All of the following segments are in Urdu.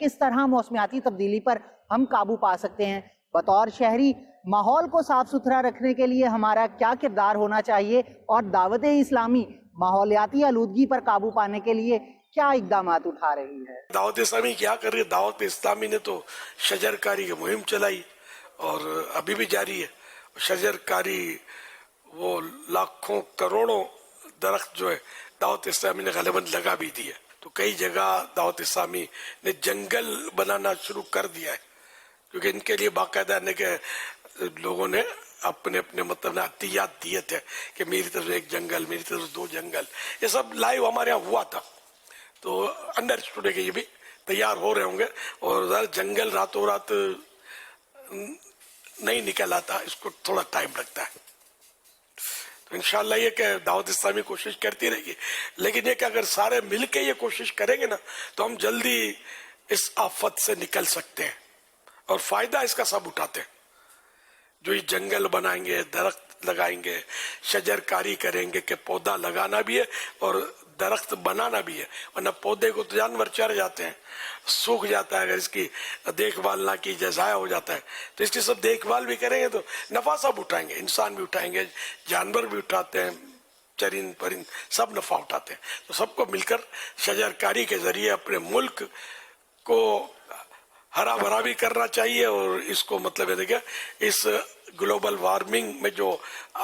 کس طرح موسمیاتی تبدیلی پر ہم قابو پا سکتے ہیں؟ بطور شہری ماحول کو صاف ستھرا رکھنے کے لیے ہمارا کیا کردار ہونا چاہیے، اور دعوت اسلامی ماحولیاتی آلودگی پر قابو پانے کے لیے کیا اقدامات اٹھا رہی ہے؟ دعوت اسلامی کیا کر رہی ہے؟ دعوت اسلامی نے تو شجر کاری کی مہم چلائی اور ابھی بھی جاری ہے۔ شجر کاری وہ لاکھوں کروڑوں درخت جو ہے دعوت اسلامی نے غالباً لگا بھی دی ہے۔ تو کئی جگہ دعوت اسلامی نے جنگل بنانا شروع کر دیا ہے، کیونکہ ان کے لیے باقاعدہ لوگوں نے اپنے اپنے مطلب عطیات دیے تھے کہ میری طرف ایک جنگل، میری طرف 2 جنگل، یہ سب لائیو ہمارے یہاں ہوا تھا۔ تو انڈرسٹوڈ ہے کہ یہ بھی تیار ہو رہے ہوں گے، اور جنگل راتوں رات نہیں نکل آتا، اس کو تھوڑا ٹائم لگتا ہے۔ تو انشاءاللہ یہ کہ دعوت اسلامی کوشش کرتی رہے گی، لیکن یہ کہ اگر سارے مل کے یہ کوشش کریں گے نا تو ہم جلدی اس آفت سے نکل سکتے ہیں، اور فائدہ اس کا سب اٹھاتے ہیں۔ جو یہ جنگل بنائیں گے، درخت لگائیں گے، شجر کاری کریں گے کہ پودا لگانا بھی ہے اور درخت بنانا بھی ہے، ورنہ پودے کو تو جانور چر جاتے ہیں، سوکھ جاتا ہے، اگر اس کی دیکھ بھال نہ کی جائے ضائع ہو جاتا ہے۔ تو اس کی سب دیکھ بھال بھی کریں گے تو نفع سب اٹھائیں گے، انسان بھی اٹھائیں گے، جانور بھی اٹھاتے ہیں، چرند پرند سب نفع اٹھاتے ہیں۔ تو سب کو مل کر شجر کاری کے ذریعے اپنے ملک کو ہرا بھرا بھی کرنا چاہیے، اور اس کو مطلب ہے کہ اس گلوبل وارمنگ میں جو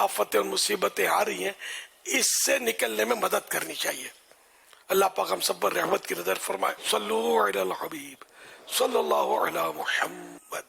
آفتیں اور مصیبتیں آ رہی ہیں اس سے نکلنے میں مدد کرنی چاہیے۔ اللہ پاک ہم سب پر رحمت کی نظر فرمائے۔ صلو علی الحبیب صلی اللہ علی محمد۔